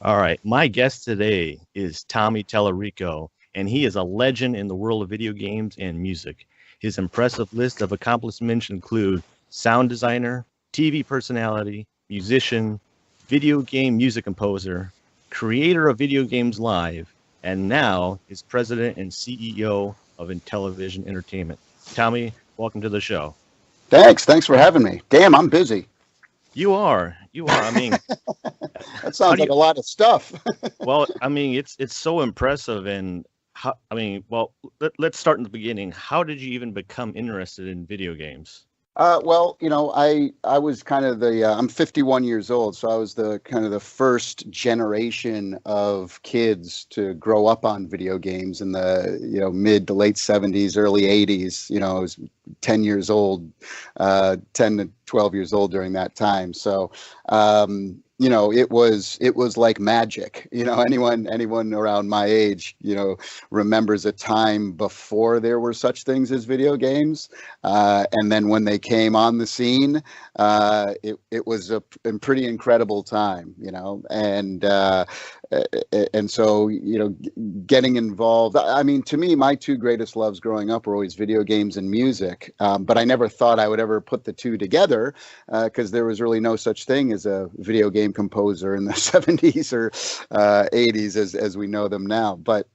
All right. My guest today is Tommy Tallarico, and he is a legend in the world of video games and music. His impressive list of accomplishments include sound designer, TV personality, musician, video game music composer, creator of Video Games Live, and now is president and CEO of Intellivision Entertainment. Tommy, welcome to the show. Thanks for having me. Damn, I'm busy. You are. I mean, That how sounds do like you a lot of stuff. Well, I mean, it's so impressive, and let's start in the beginning. How did you even become interested in video games? Well, I was kind of I'm 51 years old, so I was the kind of the first generation of kids to grow up on video games in the, mid to late 70s, early 80s. I was 10 years old, 10 to 12 years old during that time. So, it was like magic. Anyone around my age, remembers a time before there were such things as video games. And then when they came on the scene, it was a pretty incredible time, and so, getting involved. I mean, to me, my two greatest loves growing up were always video games and music. But I never thought I would ever put the two together, because there was really no such thing as a video game composer in the 70s or 80s as we know them now. But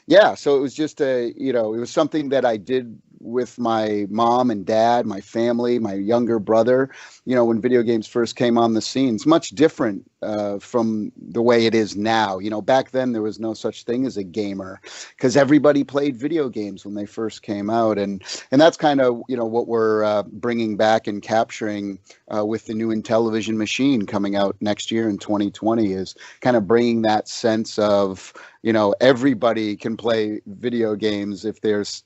yeah, so it was just it was something that I did with my mom and dad, my family, my younger brother, when video games first came on the scene. It's much different from the way it is now. Back then there was no such thing as a gamer, because everybody played video games when they first came out. And that's kind of, what we're bringing back and capturing with the new Intellivision machine coming out next year in 2020, is kind of bringing that sense of, everybody can play video games if there's,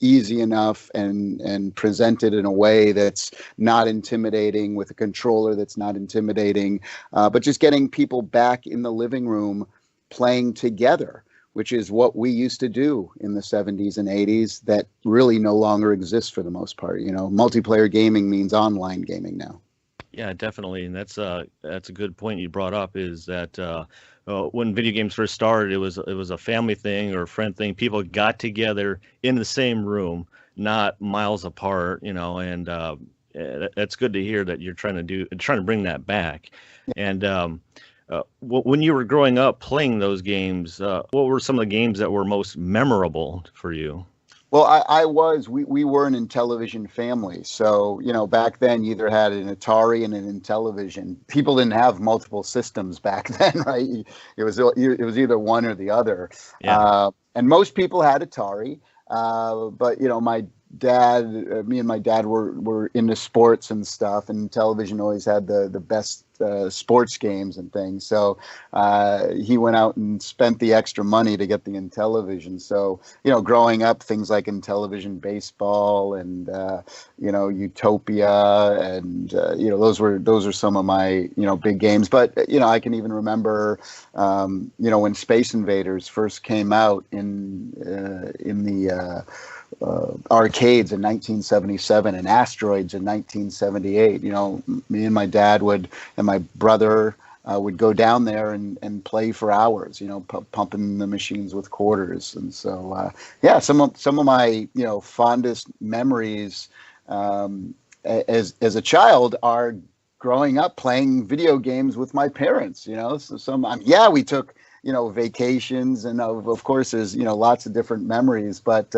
easy enough and presented in a way that's not intimidating, with a controller that's not intimidating, but just getting people back in the living room playing together, which is what we used to do in the 70s and 80s, that really no longer exists for the most part. Multiplayer gaming means online gaming now. Yeah, definitely, and that's a good point you brought up. Is that when video games first started, it was a family thing or a friend thing. People got together in the same room, not miles apart, and that's good to hear that you're trying to bring that back. And when you were growing up playing those games, what were some of the games that were most memorable for you? Well, we were an Intellivision family. So, back then you either had an Atari and an Intellivision. People didn't have multiple systems back then, right? It was either one or the other. Yeah. And most people had Atari. But, me and my dad were into sports and stuff, and television always had the best sports games and things. So he went out and spent the extra money to get the Intellivision. So, growing up, things like Intellivision baseball and, Utopia, and, those are some of my, big games. But, I can even remember, when Space Invaders first came out in the arcades in 1977 and Asteroids in 1978. Me and my dad and my brother would go down there and play for hours, pumping the machines with quarters. And so, yeah, some of my, fondest memories as a child are growing up playing video games with my parents. So we took, vacations, and of course there's, lots of different memories, but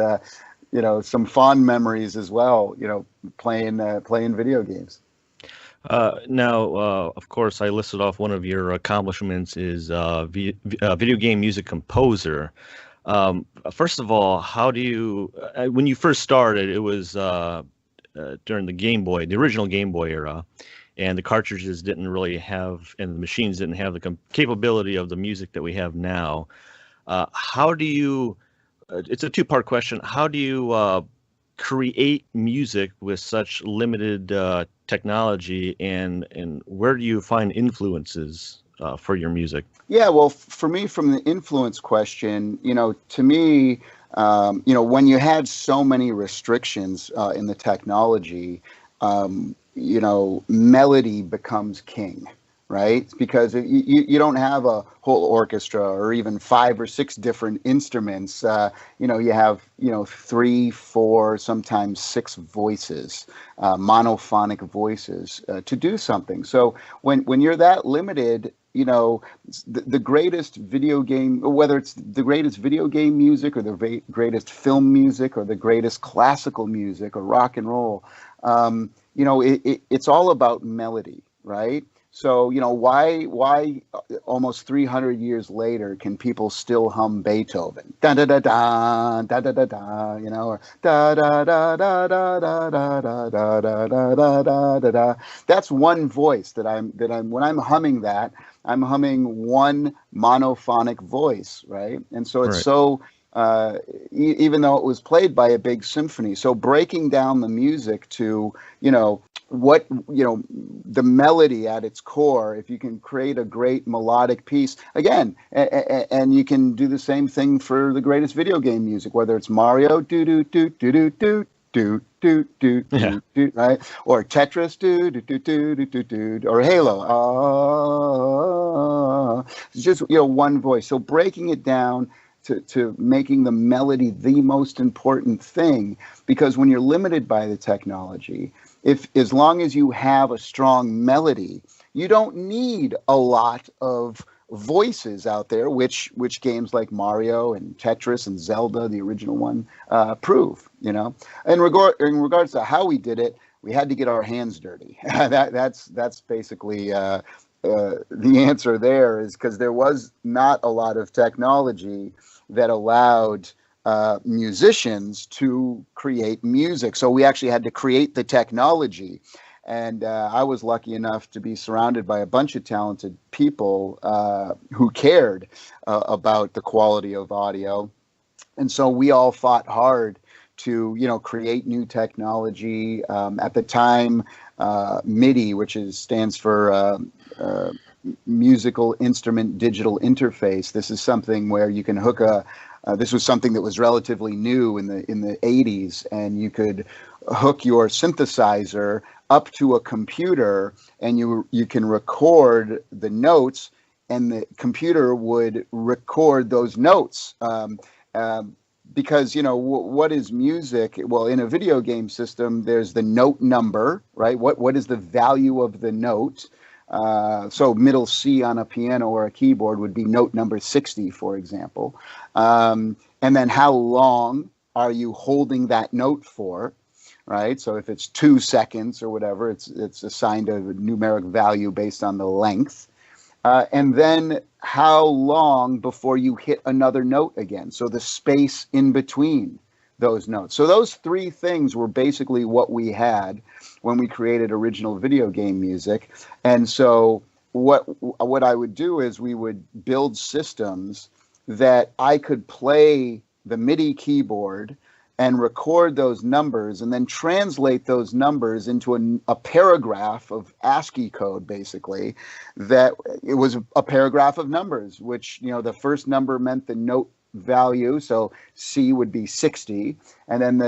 some fond memories as well, playing video games. Now, of course, I listed off one of your accomplishments is video game music composer. First of all, how do you, when you first started, it was during the original Game Boy era, and the cartridges didn't really have, and the machines didn't have the capability of the music that we have now. How do you, it's a two-part question. How do you create music with such limited technology, and where do you find influences for your music? Yeah, well, for me, from the influence question, to me, when you had so many restrictions in the technology, melody becomes king. right? Because you don't have a whole orchestra or even 5 or 6 different instruments. You have 3, 4, sometimes 6 voices, monophonic voices to do something. So when you're that limited, the greatest video game, whether it's the greatest video game music or the greatest film music or the greatest classical music or rock and roll, it's all about melody, right? So, why almost 300 years later can people still hum Beethoven? Da da da da da da da da, or da da da da da da da da da da da da da da. That's one voice that I'm when I'm humming that, I'm humming one monophonic voice, right? And so it's so even though it was played by a big symphony, so breaking down the music to the melody at its core, if you can create a great melodic piece again, and you can do the same thing for the greatest video game music, whether it's Mario, do do do do do do do do do do do, right, or Tetris, do do do do do do do, or Halo, it's just one voice. So breaking it down to making the melody the most important thing, because when you're limited by the technology, as long as you have a strong melody, you don't need a lot of voices out there, which games like Mario and Tetris and Zelda, the original one, prove. In regards to how we did it, we had to get our hands dirty. That's basically the answer there, is because there was not a lot of technology that allowed musicians to create music. So we actually had to create the technology. And I was lucky enough to be surrounded by a bunch of talented people who cared about the quality of audio. And so we all fought hard to, create new technology. At the time, MIDI, which stands for Musical Instrument Digital Interface. This is something where you can hook this was something that was relatively new in the 80s, and you could hook your synthesizer up to a computer, and you can record the notes, and the computer would record those notes. Because what is music? Well, in a video game system, there's the note number, right? What is the value of the note? So middle C on a piano or a keyboard would be note number 60, for example. And then how long are you holding that note for, right? So if it's 2 seconds or whatever, it's assigned a numeric value based on the length. And then how long before you hit another note again? So the space in between those notes. So those 3 things were basically what we had when we created original video game music. And so what I would do is we would build systems that I could play the MIDI keyboard and record those numbers, and then translate those numbers into a paragraph of ASCII code, basically, that it was a paragraph of numbers, which, the first number meant the note value, so C would be 60, and then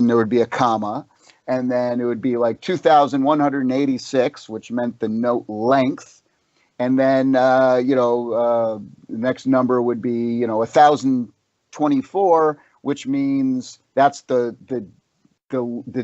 there would be a comma, and then it would be like 2,186, which meant the note length, and then the next number would be 1,024, which means that's the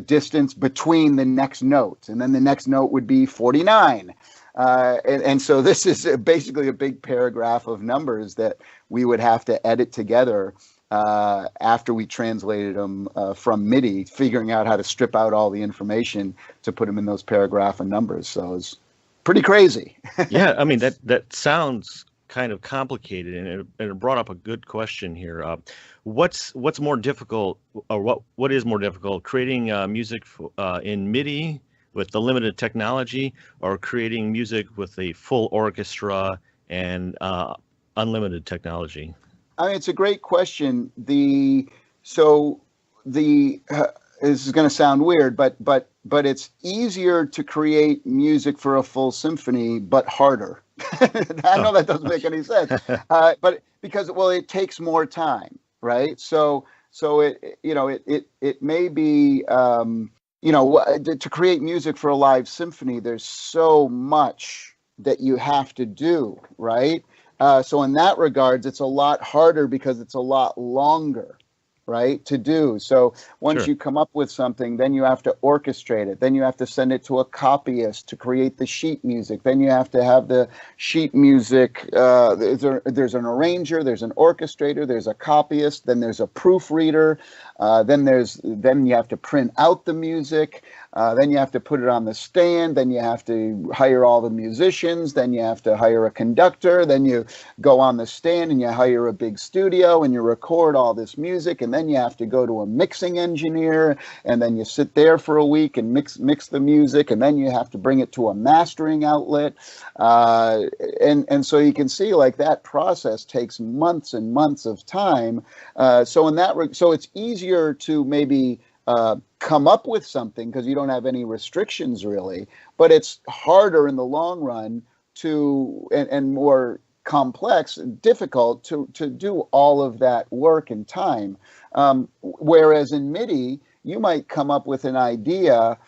distance between the next note, and then the next note would be 49. And so this is basically a big paragraph of numbers that we would have to edit together after we translated them from MIDI, figuring out how to strip out all the information to put them in those paragraph of numbers. So it's pretty crazy. Yeah, I mean, that sounds kind of complicated, and it brought up a good question here. What's more difficult, or what is more difficult, creating music in MIDI with the limited technology, or creating music with a full orchestra and unlimited technology? I mean, it's a great question. This is going to sound weird, but it's easier to create music for a full symphony, but harder. I know that doesn't make any sense, but because it takes more time, right? So it may be to create music for a live symphony. There's so much that you have to do, right? So in that regards, it's a lot harder because it's a lot longer, right, to do. So once Sure. you come up with something, then you have to orchestrate it. Then you have to send it to a copyist to create the sheet music. Then you have to have the sheet music. There's an arranger, there's an orchestrator, there's a copyist, then there's a proofreader. Then you have to print out the music. Then you have to put it on the stand. Then you have to hire all the musicians. Then you have to hire a conductor. Then you go on the stand and you hire a big studio and you record all this music. And then you have to go to a mixing engineer. And then you sit there for a week and mix the music. And then you have to bring it to a mastering outlet. And so you can see like that process takes months and months of time. So it's easier to maybe come up with something because you don't have any restrictions really, but it's harder in the long run and more complex and difficult to do all of that work and time. Whereas in MIDI, you might come up with an idea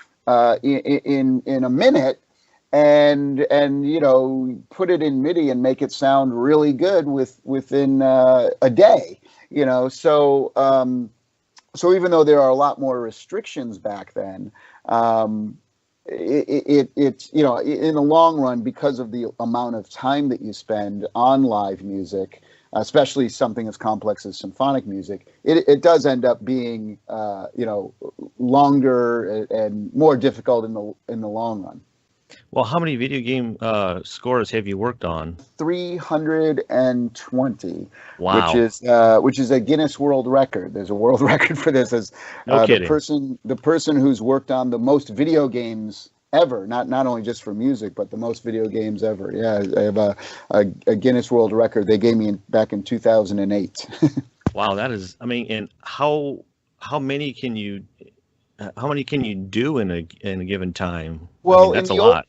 in a minute and put it in MIDI and make it sound really good within a day. So even though there are a lot more restrictions back then, it's in the long run, because of the amount of time that you spend on live music, especially something as complex as symphonic music, it does end up being longer and more difficult in the long run. Well, how many video game scores have you worked on? 320. Wow. Which is a Guinness World Record. There's a world record for this as No kidding. the person who's worked on the most video games ever, not only just for music, but the most video games ever. Yeah, I have a Guinness World Record they gave me back in 2008. Wow, that is, I mean, and how many can you do in a given time? Well, I mean, that's a lot.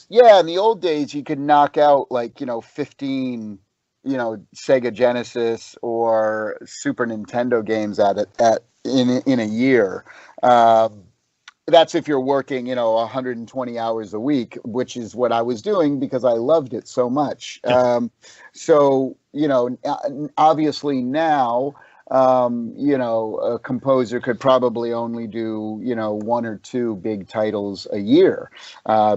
In the old days, you could knock out 15, Sega Genesis or Super Nintendo games in a year. That's if you're working, 120 hours a week, which is what I was doing because I loved it so much. So, obviously now, a composer could probably only do, 1 or 2 big titles a year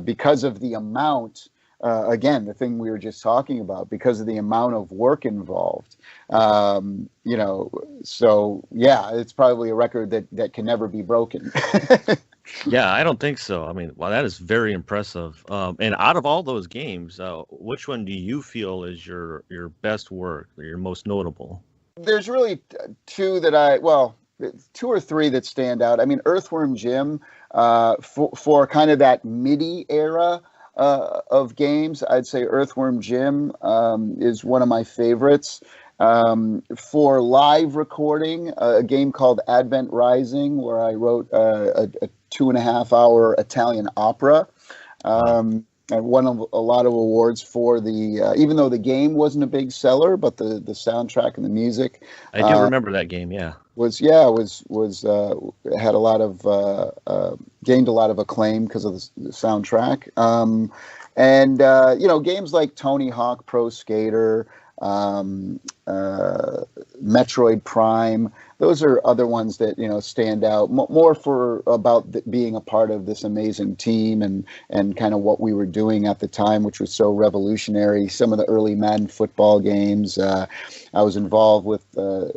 because of the amount, again, the thing we were just talking about, because of the amount of work involved. So yeah, it's probably a record that can never be broken. Yeah, I don't think so. I mean, well, that is very impressive. And out of all those games, which one do you feel is your best work, or your most notable? There's really 2 2 or 3 that stand out. I mean, Earthworm Jim, for kind of that MIDI era of games, I'd say Earthworm Jim is one of my favorites. For live recording, a game called Advent Rising, where I wrote a 2.5-hour Italian opera. I won a lot of awards for even though the game wasn't a big seller, but the soundtrack and the music. I do remember that game. Yeah. Had a lot of gained a lot of acclaim because of the soundtrack. Games like Tony Hawk Pro Skater, Metroid Prime, those are other ones that stand out more for about being a part of this amazing team and kind of what we were doing at the time, which was so revolutionary. Some of the early Madden football games, I was involved with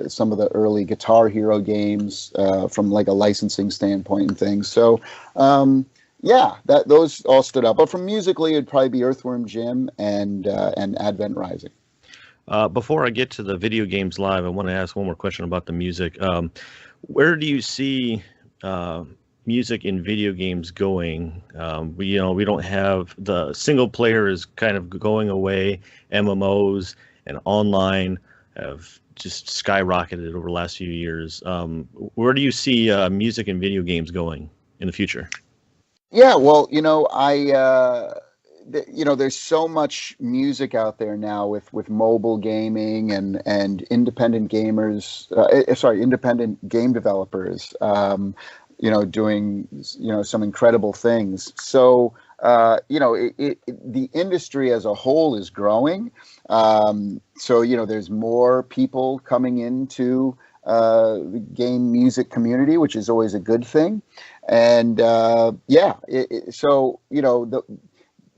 some of the early Guitar Hero games from like a licensing standpoint and things. So those all stood out. But from musically, it'd probably be Earthworm Jim and Advent Rising. Before I get to the video games live, I want to ask one more question about the music. Where do you see music in video games going? We don't have, the single player is kind of going away. MMOs and online have just skyrocketed over the last few years. Where do you see music and video games going in the future? Yeah, well, there's so much music out there now with mobile gaming and independent gamers, independent game developers, doing, some incredible things. So the industry as a whole is growing. So, there's more people coming into the game music community, which is always a good thing. And so, the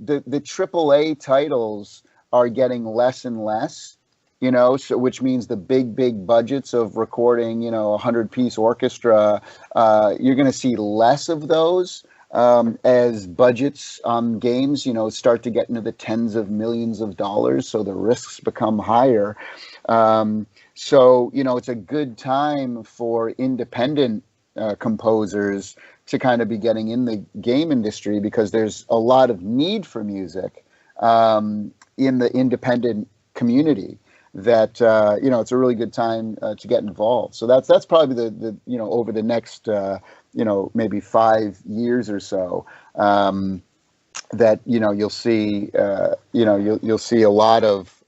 AAA titles are getting less and less. So which means the big budgets of recording, a 100-piece orchestra, you're going to see less of those as budgets on games, start to get into the tens of millions of dollars. So the risks become higher. So, it's a good time for independent composers to kind of be getting in the game industry, because there's a lot of need for music in the independent community. That it's a really good time to get involved. So that's probably the over the next maybe 5 years or so, that you'll see you'll see a lot of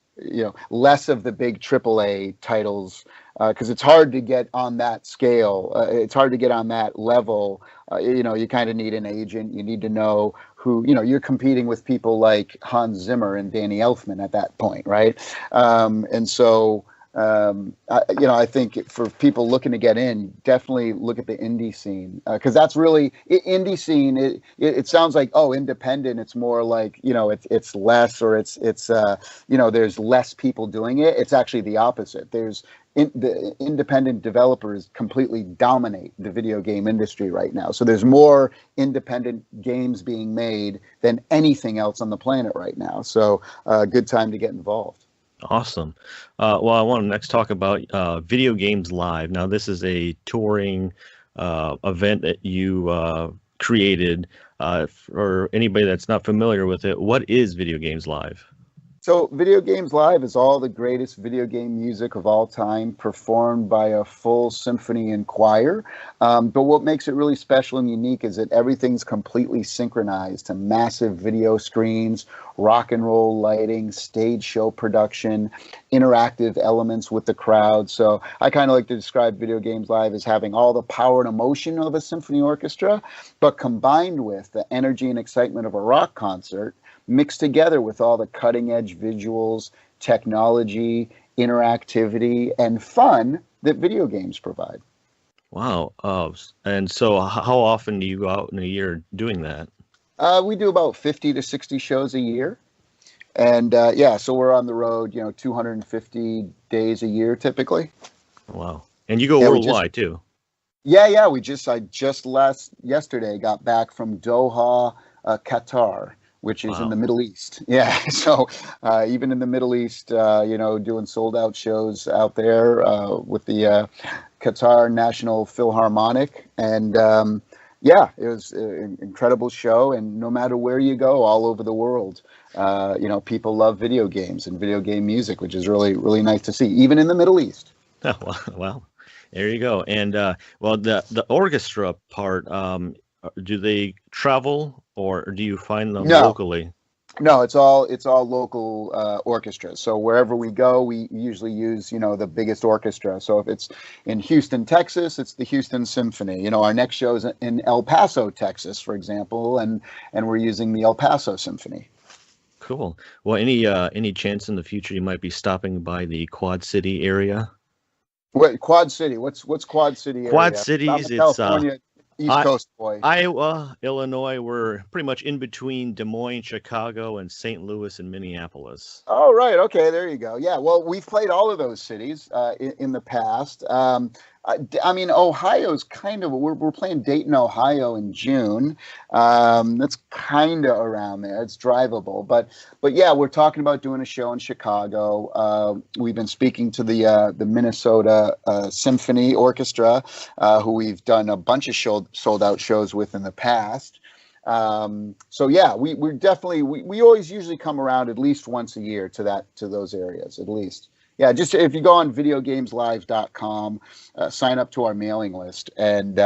less of the big AAA titles, because it's hard to get on that scale. It's hard to get on that level. You kind of need an agent. You need to know who, you're competing with people like Hans Zimmer and Danny Elfman at that point, right? And so, I think for people looking to get in, definitely look at the indie scene, because that's really indie scene. It sounds like, oh, independent. It's more like, it's less, or it's there's less people doing it. It's actually the opposite. The independent developers completely dominate the video game industry right now. So there's more independent games being made than anything else on the planet right now. So good time to get involved. Awesome. Well, I want to next talk about Video Games Live. Now, this is a touring event that you created. For anybody that's not familiar with it, what is Video Games Live? So Video Games Live is all the greatest video game music of all time performed by a full symphony and choir. But what makes it really special and unique is that everything's completely synchronized to massive video screens, rock and roll lighting, stage show production, interactive elements with the crowd. So I kind of like to describe Video Games Live as having all the power and emotion of a symphony orchestra, but combined with the energy and excitement of a rock concert, mixed together with all the cutting edge visuals, technology, interactivity, and fun that video games provide. Wow. And so how often do you go out in a year doing that? We do about 50 to 60 shows a year. And so we're on the road, 250 days a year typically. Wow. And you go worldwide too. Yeah. I just yesterday got back from Doha, Qatar, which is in the Middle East. Yeah. So even in the Middle East, doing sold out shows out there with the Qatar National Philharmonic. And it was an incredible show. And no matter where you go all over the world, people love video games and video game music, which is really, really nice to see, even in the Middle East. Oh, well, there you go. And the orchestra part, do they travel, or do you find them locally? No, it's all local orchestras. So wherever we go, we usually use the biggest orchestra. So if it's in Houston, Texas, it's the Houston Symphony. Our next show is in El Paso, Texas, for example, and we're using the El Paso Symphony. Cool. Well, any chance in the future you might be stopping by the Quad City area? What Quad City? What's Quad City area? Quad Cities, it's California. East Coast boy. Iowa, Illinois, we're pretty much in between Des Moines, Chicago, and St. Louis and Minneapolis. Oh, right. Okay, there you go. Yeah, well, we've played all of those cities in the past. I mean, Ohio's kind of, we're playing Dayton, Ohio in June. That's kind of around there. It's drivable. But yeah, we're talking about doing a show in Chicago. We've been speaking to the Minnesota Symphony Orchestra, who we've done a bunch of sold out shows with in the past. So yeah, we're definitely, we always usually come around at least once a year to those areas, at least. Yeah, just if you go on videogameslive.com, sign up to our mailing list, and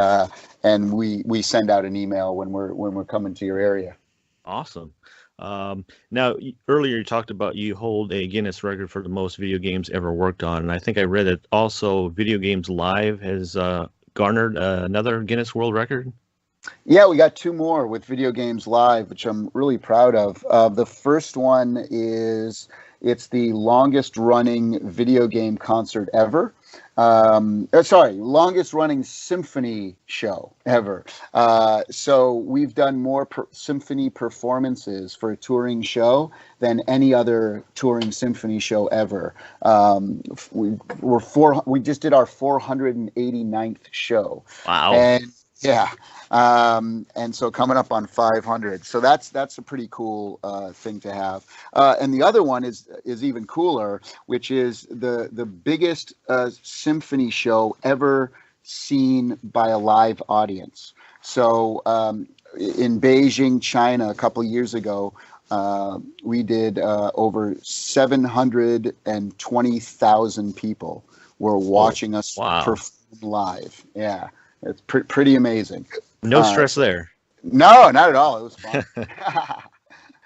we send out an email when we're coming to your area. Awesome. Now, earlier you talked about you hold a Guinness record for the most video games ever worked on, and I think I read that also Video Games Live has garnered another Guinness World Record. Yeah, we got two more with Video Games Live, which I'm really proud of. The first one is it's the longest running video game concert ever. Sorry, longest running symphony show ever. So we've done more symphony performances for a touring show than any other touring symphony show ever. We just did our 489th show. Wow. And yeah. And so coming up on 500. So that's a pretty cool thing to have. And the other one is even cooler, which is the biggest symphony show ever seen by a live audience. So in Beijing, China, a couple of years ago, we did over 720,000 people were watching us perform live. Yeah. It's pretty amazing. No stress there. No, not at all. It was fun.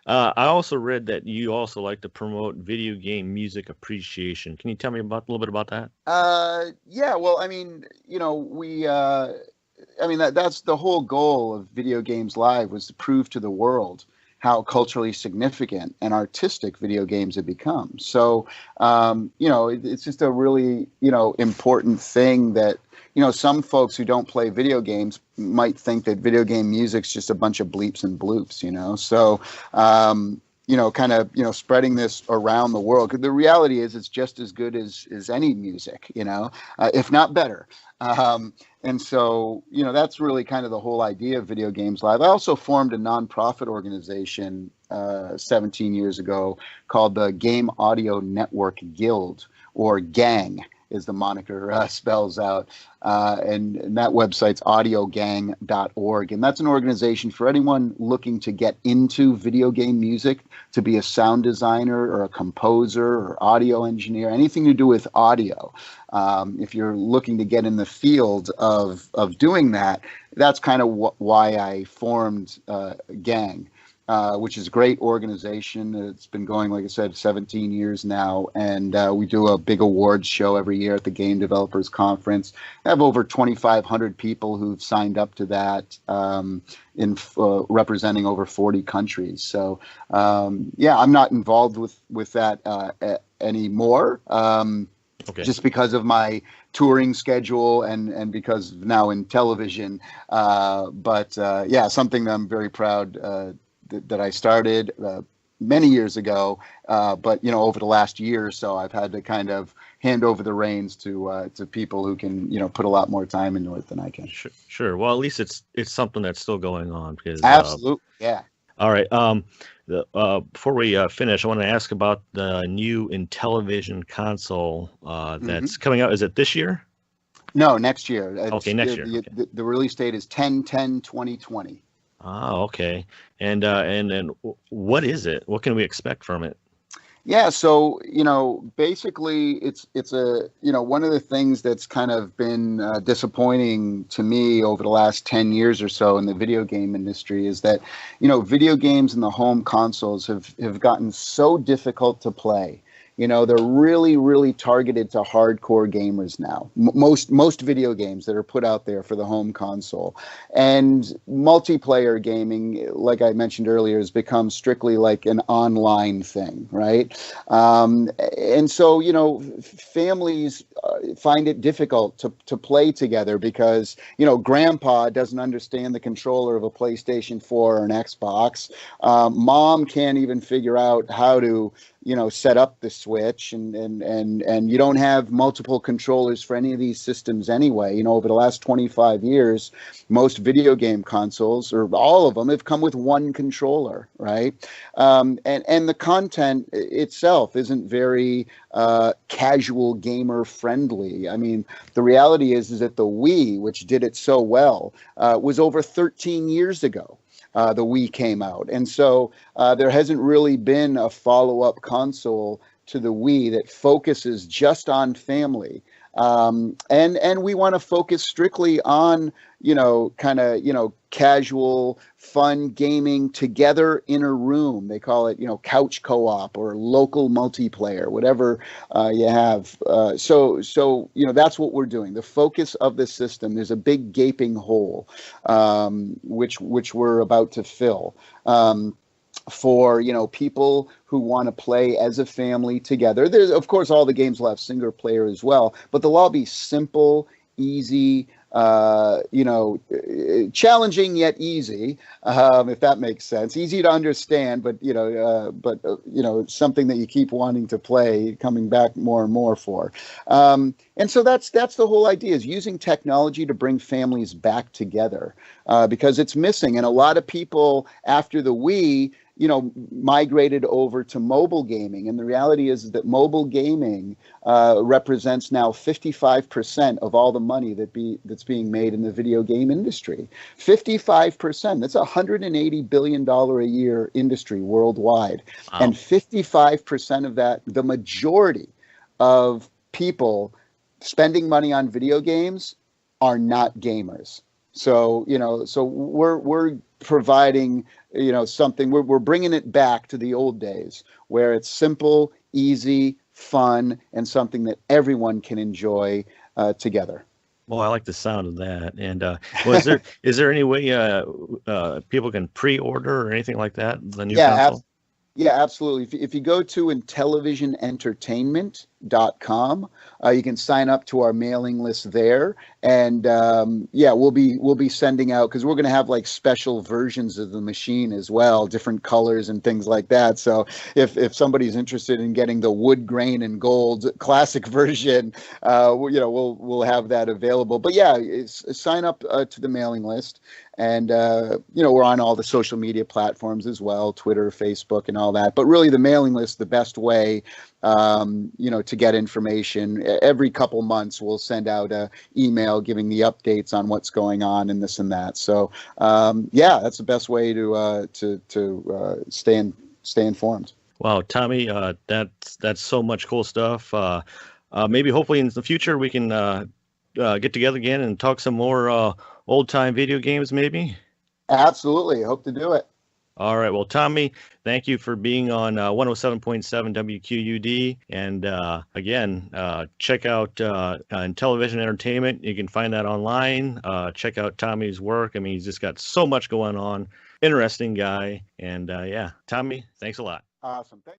I also read that you also like to promote video game music appreciation. Can you tell me a little bit about that? Yeah. Well, I mean, that's the whole goal of Video Games Live, was to prove to the world how culturally significant and artistic video games have become. So, it's just a really, important thing that, some folks who don't play video games might think that video game music's just a bunch of bleeps and bloops, So, spreading this around the world. 'Cause the reality is it's just as good as any music, if not better. And so, that's really kind of the whole idea of Video Games Live. I also formed a nonprofit organization 17 years ago called the Game Audio Network Guild, or GANG, is the moniker spells out. And that website's audiogang.org. And that's an organization for anyone looking to get into video game music, to be a sound designer or a composer or audio engineer, anything to do with audio. If you're looking to get in the field of doing that, that's kind of why I formed GANG. Which is a great organization. It's been going, like I said, 17 years now, and we do a big awards show every year at the Game Developers Conference. I have over 2,500 people who've signed up to that, representing over 40 countries. So, I'm not involved with that anymore. Okay. Just because of my touring schedule and because now in television. But something that I'm very proud that I started many years ago, but over the last year or so, I've had to kind of hand over the reins to people who can put a lot more time into it than I can. Sure. Well, at least it's something that's still going on. Because absolutely, yeah. All right. Before we finish, I want to ask about the new Intellivision console that's coming out. Is it this year? No, next year. Okay, next year. The release date is 10/10/2020. Ah, okay. And what is it? What can we expect from it? Yeah, so basically, it's a one of the things that's kind of been disappointing to me over the last 10 years or so in the video game industry is that video games and the home consoles have gotten so difficult to play. They're really, really targeted to hardcore gamers now. Most video games that are put out there for the home console. And multiplayer gaming, like I mentioned earlier, has become strictly like an online thing, right? And so, families find it difficult to play together because, grandpa doesn't understand the controller of a PlayStation 4 or an Xbox. Mom can't even figure out how to set up the Switch, and you don't have multiple controllers for any of these systems anyway. Over the last 25 years, most video game consoles, or all of them, have come with one controller, right? And the content itself isn't very casual gamer friendly. I mean, the reality is that the Wii, which did it so well, was over 13 years ago. The Wii came out. And so there hasn't really been a follow-up console to the Wii that focuses just on family. And we want to focus strictly on, kind of, casual, fun gaming together in a room. They call it, couch co-op or local multiplayer, whatever you have. So that's what we're doing. The focus of the system, there's a big gaping hole, which we're about to fill. For people who want to play as a family together. There's, of course, all the games will have single player as well, but they'll all be simple, easy, challenging yet easy, if that makes sense. Easy to understand, but something that you keep wanting to play, coming back more and more for. And so that's the whole idea, is using technology to bring families back together, because it's missing. And a lot of people after the Wii, migrated over to mobile gaming. And the reality is that mobile gaming represents now 55% of all the money that's being made in the video game industry. 55%. That's $180 billion a year industry worldwide. Wow. And 55% of that, the majority of people spending money on video games are not gamers. So, so we're providing, something, we're bringing it back to the old days where it's simple, easy, fun, and something that everyone can enjoy together. Well, I like the sound of that. And is there any way people can pre-order or anything like that, the new console? Yeah, absolutely. If you go to IntellivisionEntertainment.com, you can sign up to our mailing list there, and we'll be sending out, because we're going to have like special versions of the machine as well, different colors and things like that. So if somebody's interested in getting the wood grain and gold classic version, we'll have that available. But yeah, sign up to the mailing list. And, we're on all the social media platforms as well, Twitter, Facebook, and all that. But really, the mailing list, the best way, to get information. Every couple months, we'll send out an email giving the updates on what's going on and this and that. So, that's the best way to stay informed. Wow, Tommy, that's so much cool stuff. Maybe hopefully in the future we can get together again and talk some more old-time video games, maybe? Absolutely. Hope to do it. All right. Well, Tommy, thank you for being on 107.7 WQUD. And again, check out Television Entertainment. You can find that online. Check out Tommy's work. I mean, he's just got so much going on. Interesting guy. And Tommy, thanks a lot. Awesome. Thanks.